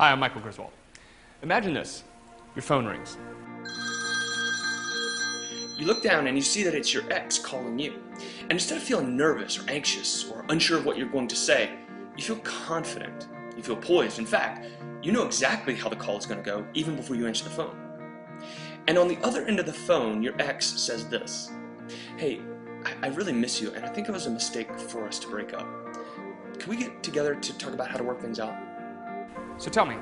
Hi, I'm Michael Griswold. Imagine this. Your phone rings. You look down and you see that it's your ex calling you. And instead of feeling nervous or anxious or unsure of what you're going to say, you feel confident. You feel poised. In fact, you know exactly how the call is going to go even before you answer the phone. And on the other end of the phone, your ex says this. Hey, I really miss you and I think it was a mistake for us to break up. Can we get together to talk about how to work things out? So tell me,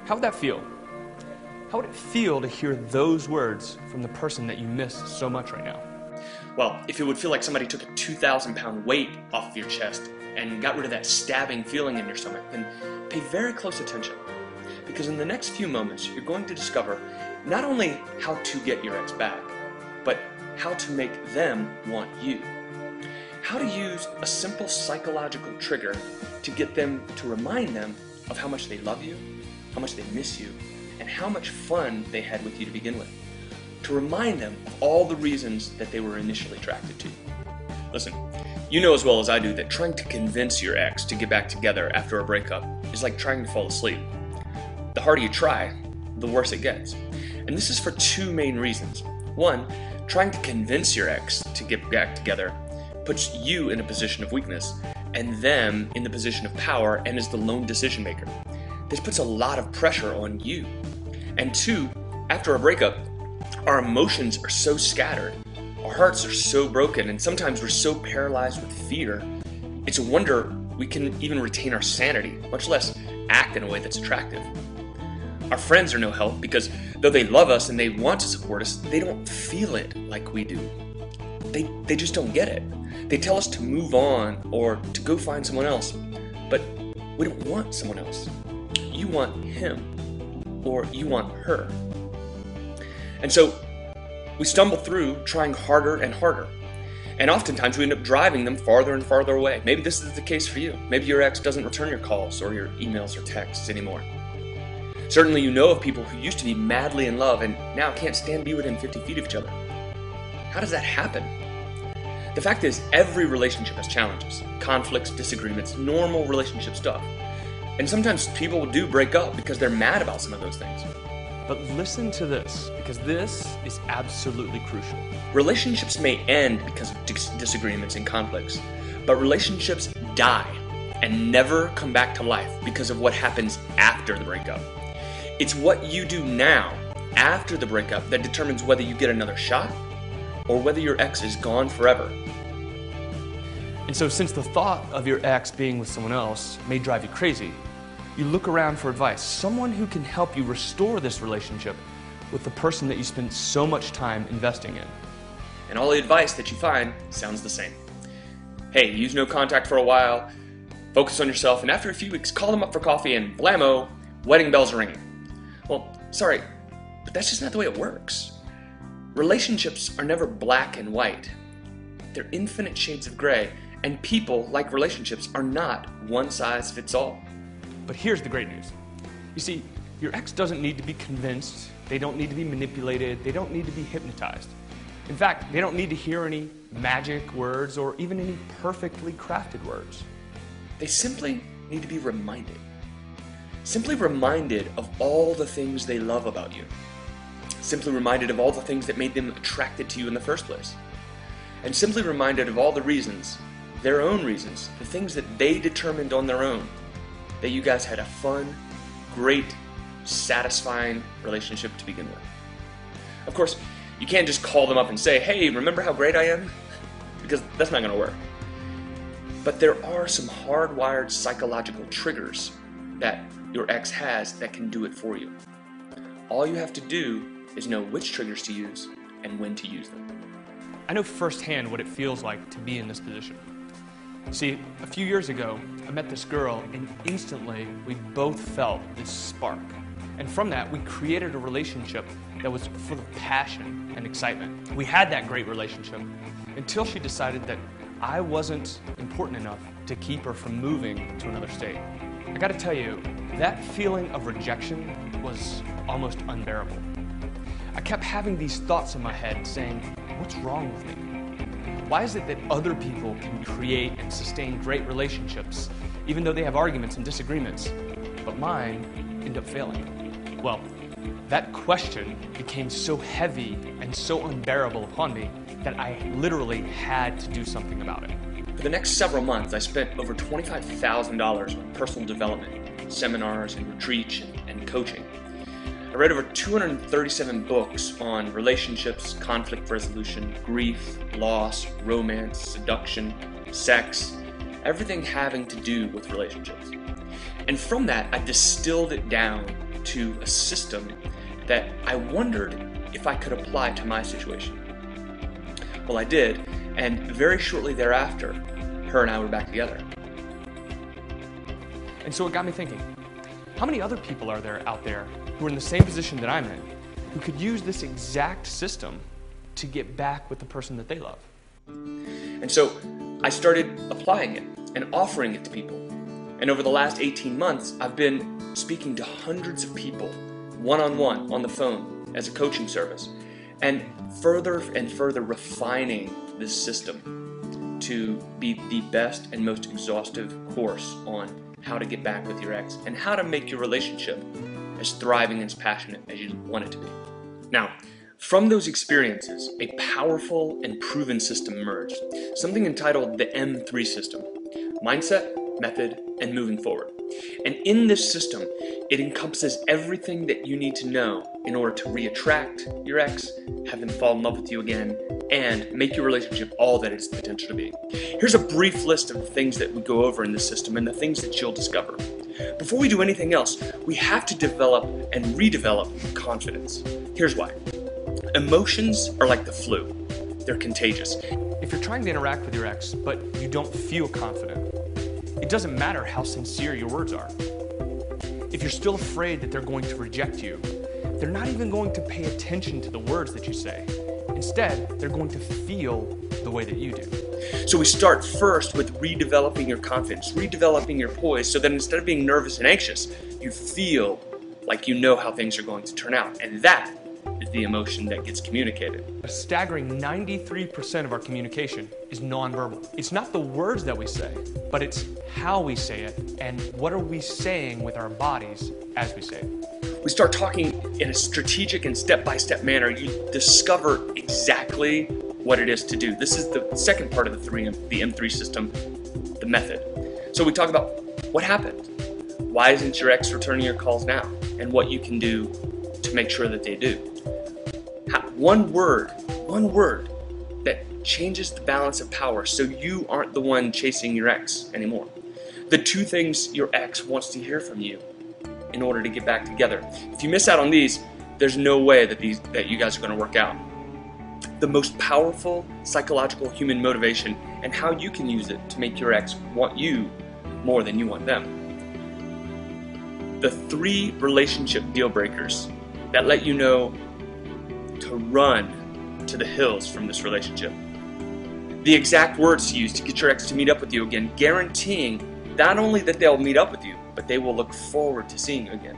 how would that feel? How would it feel to hear those words from the person that you miss so much right now? Well, if it would feel like somebody took a 2,000-pound weight off of your chest and got rid of that stabbing feeling in your stomach, then pay very close attention. Because in the next few moments, you're going to discover not only how to get your ex back, but how to make them want you. How to use a simple psychological trigger to get them to remind them of how much they love you, how much they miss you, and how much fun they had with you to begin with. To remind them of all the reasons that they were initially attracted to you. Listen, you know as well as I do that trying to convince your ex to get back together after a breakup is like trying to fall asleep. The harder you try, the worse it gets. And this is for two main reasons. One, trying to convince your ex to get back together puts you in a position of weakness and them in the position of power and is the lone decision maker. This puts a lot of pressure on you. And two, after a breakup, our emotions are so scattered, our hearts are so broken, and sometimes we're so paralyzed with fear, it's a wonder we can even retain our sanity, much less act in a way that's attractive. Our friends are no help because though they love us and they want to support us, they don't feel it like we do. They just don't get it. They tell us to move on or to go find someone else, but we don't want someone else. You want him or you want her. And so we stumble through trying harder and harder. And oftentimes we end up driving them farther and farther away. Maybe this is the case for you. Maybe your ex doesn't return your calls or your emails or texts anymore. Certainly you know of people who used to be madly in love and now can't stand to be within 50 feet of each other. How does that happen? The fact is, every relationship has challenges, conflicts, disagreements, normal relationship stuff. And sometimes people do break up because they're mad about some of those things. But listen to this, because this is absolutely crucial. Relationships may end because of disagreements and conflicts, but relationships die and never come back to life because of what happens after the breakup. It's what you do now, after the breakup, that determines whether you get another shot or whether your ex is gone forever. And so since the thought of your ex being with someone else may drive you crazy, you look around for advice, someone who can help you restore this relationship with the person that you spent so much time investing in. And all the advice that you find sounds the same. Hey, use no contact for a while, focus on yourself, and after a few weeks, call them up for coffee and blammo, wedding bells are ringing. Well, sorry, but that's just not the way it works. Relationships are never black and white. They're infinite shades of gray, and people, like relationships, are not one size fits all. But here's the great news. You see, your ex doesn't need to be convinced, they don't need to be manipulated, they don't need to be hypnotized. In fact, they don't need to hear any magic words or even any perfectly crafted words. They simply need to be reminded. Simply reminded of all the things they love about you. Simply reminded of all the things that made them attracted to you in the first place. And simply reminded of all the reasons, their own reasons, the things that they determined on their own, that you guys had a fun, great, satisfying relationship to begin with. Of course, you can't just call them up and say, hey, remember how great I am? Because that's not going to work. But there are some hardwired psychological triggers that your ex has that can do it for you. All you have to do is know which triggers to use and when to use them. I know firsthand what it feels like to be in this position. See, a few years ago, I met this girl and instantly we both felt this spark. And from that, we created a relationship that was full of passion and excitement. We had that great relationship until she decided that I wasn't important enough to keep her from moving to another state. I gotta tell you, that feeling of rejection was almost unbearable. I kept having these thoughts in my head saying, what's wrong with me? Why is it that other people can create and sustain great relationships, even though they have arguments and disagreements, but mine end up failing? Well, that question became so heavy and so unbearable upon me that I literally had to do something about it. For the next several months, I spent over $25,000 on personal development, seminars and retreats and coaching. I read over 237 books on relationships, conflict resolution, grief, loss, romance, seduction, sex, everything having to do with relationships. And from that, I distilled it down to a system that I wondered if I could apply to my situation. Well, I did, and very shortly thereafter, her and I were back together. And so it got me thinking, how many other people are there out there who are in the same position that I'm in, who could use this exact system to get back with the person that they love? And so I started applying it and offering it to people. And over the last 18 months, I've been speaking to hundreds of people, one-on-one, on the phone, as a coaching service, and further refining this system to be the best and most exhaustive course on how to get back with your ex and how to make your relationship as thriving and as passionate as you want it to be. Now, from those experiences, a powerful and proven system emerged, something entitled the M3 system: mindset, method, and moving forward. And in this system, it encompasses everything that you need to know in order to re-attract your ex, have them fall in love with you again, and make your relationship all that it's potential to be. Here's a brief list of the things that we go over in this system and the things that you'll discover. Before we do anything else, we have to develop and redevelop confidence. Here's why. Emotions are like the flu. They're contagious. If you're trying to interact with your ex, but you don't feel confident, it doesn't matter how sincere your words are. If you're still afraid that they're going to reject you, they're not even going to pay attention to the words that you say. Instead, they're going to feel the way that you do. So we start first with redeveloping your confidence, redeveloping your poise, so that instead of being nervous and anxious, you feel like you know how things are going to turn out. And that is the emotion that gets communicated. A staggering 93% of our communication is nonverbal. It's not the words that we say, but it's how we say it and what are we saying with our bodies as we say it. We start talking in a strategic and step-by-step manner. You discover exactly what it is to do. This is the second part of the M3 system, the method. So we talk about what happened. Why isn't your ex returning your calls now? And what you can do to make sure that they do. One word that changes the balance of power so you aren't the one chasing your ex anymore. The two things your ex wants to hear from you in order to get back together. If you miss out on these, there's no way that you guys are going to work out. The most powerful psychological human motivation and how you can use it to make your ex want you more than you want them. The 3 relationship deal breakers that let you know to run to the hills from this relationship. The exact words to use to get your ex to meet up with you again, guaranteeing not only that they'll meet up with you, but they will look forward to seeing you again.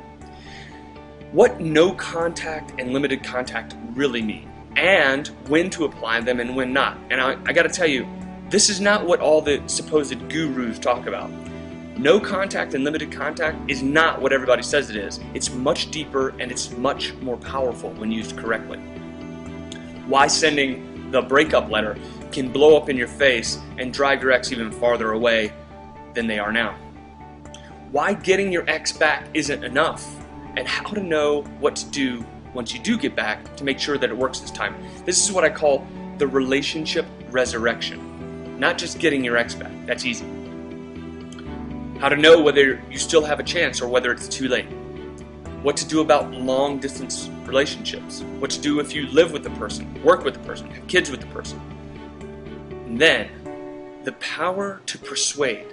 What no contact and limited contact really mean, and when to apply them and when not. And I gotta tell you, this is not what all the supposed gurus talk about. No contact and limited contact is not what everybody says it is. It's much deeper and it's much more powerful when used correctly. Why sending the breakup letter can blow up in your face and drive your ex even farther away than they are now. Why getting your ex back isn't enough, and how to know what to do once you do get back to make sure that it works this time. This is what I call the relationship resurrection. Not just getting your ex back, that's easy. How to know whether you still have a chance or whether it's too late. What to do about long distance relationships. What to do if you live with the person, work with the person, have kids with the person. And then, the power to persuade.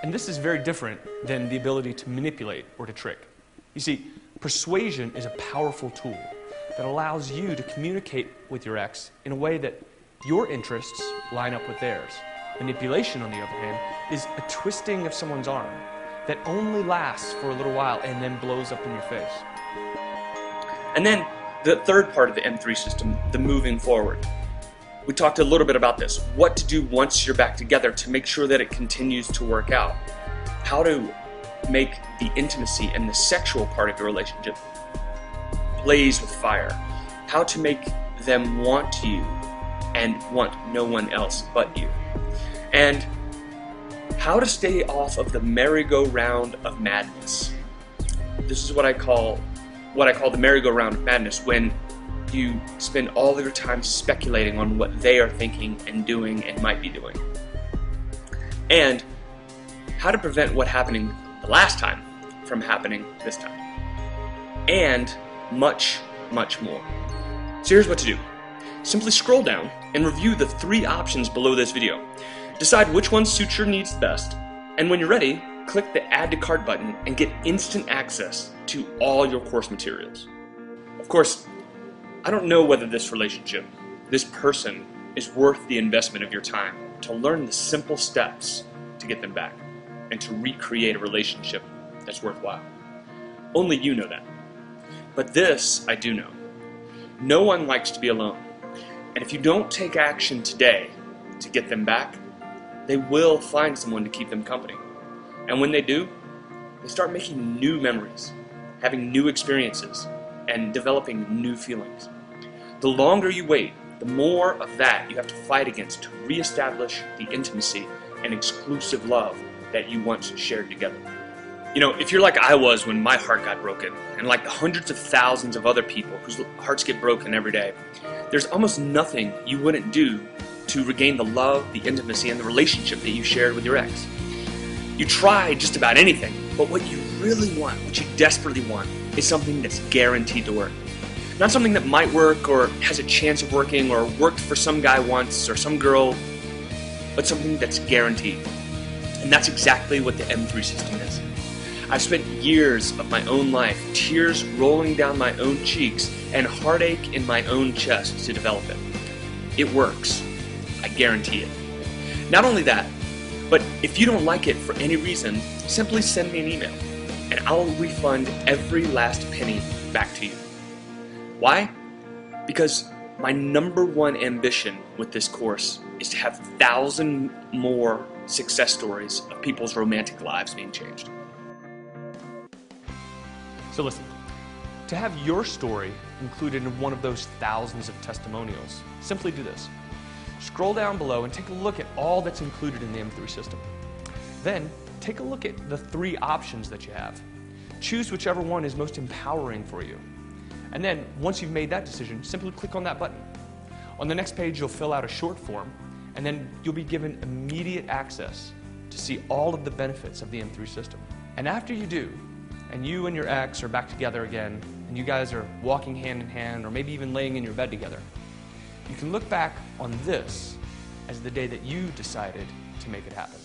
And this is very different than the ability to manipulate or to trick. You see, persuasion is a powerful tool that allows you to communicate with your ex in a way that your interests line up with theirs. Manipulation, on the other hand, is a twisting of someone's arm that only lasts for a little while and then blows up in your face. And then the third part of the M3 system, the moving forward. We talked a little bit about this. What to do once you're back together to make sure that it continues to work out. How to make the intimacy and the sexual part of your relationship blaze with fire, how to make them want you and want no one else but you, and how to stay off of the merry-go-round of madness. This is what I call the merry-go-round of madness, when you spend all of your time speculating on what they are thinking and doing and might be doing. And how to prevent what happening the last time from happening this time. And much, much more. So here's what to do. Simply scroll down and review the 3 options below this video. Decide which one suits your needs best, and when you're ready, click the Add to Cart button and get instant access to all your course materials. Of course, I don't know whether this relationship, this person, is worth the investment of your time to learn the simple steps to get them back and to recreate a relationship that's worthwhile. Only you know that. But this I do know. No one likes to be alone. And if you don't take action today to get them back, they will find someone to keep them company. And when they do, they start making new memories, having new experiences, and developing new feelings. The longer you wait, the more of that you have to fight against to reestablish the intimacy and exclusive love that you once shared together. You know, if you're like I was when my heart got broken, and like the hundreds of thousands of other people whose hearts get broken every day, there's almost nothing you wouldn't do to regain the love, the intimacy, and the relationship that you shared with your ex. You try just about anything, but what you really want, what you desperately want, is something that's guaranteed to work. Not something that might work or has a chance of working or worked for some guy once or some girl, but something that's guaranteed. And that's exactly what the M3 system is. I've spent years of my own life, tears rolling down my own cheeks, and heartache in my own chest to develop it. It works. I guarantee it. Not only that, but if you don't like it for any reason, simply send me an email, and I'll refund every last penny back to you. Why? Because my #1 ambition with this course is to have 1,000 more success stories of people's romantic lives being changed. So listen, to have your story included in one of those thousands of testimonials, simply do this. Scroll down below and take a look at all that's included in the M3 system. Then, take a look at the 3 options that you have. Choose whichever one is most empowering for you. And then, once you've made that decision, simply click on that button. On the next page, you'll fill out a short form, and then you'll be given immediate access to see all of the benefits of the M3 system. And after you do, and you and your ex are back together again, and you guys are walking hand in hand, or maybe even laying in your bed together, you can look back on this as the day that you decided to make it happen.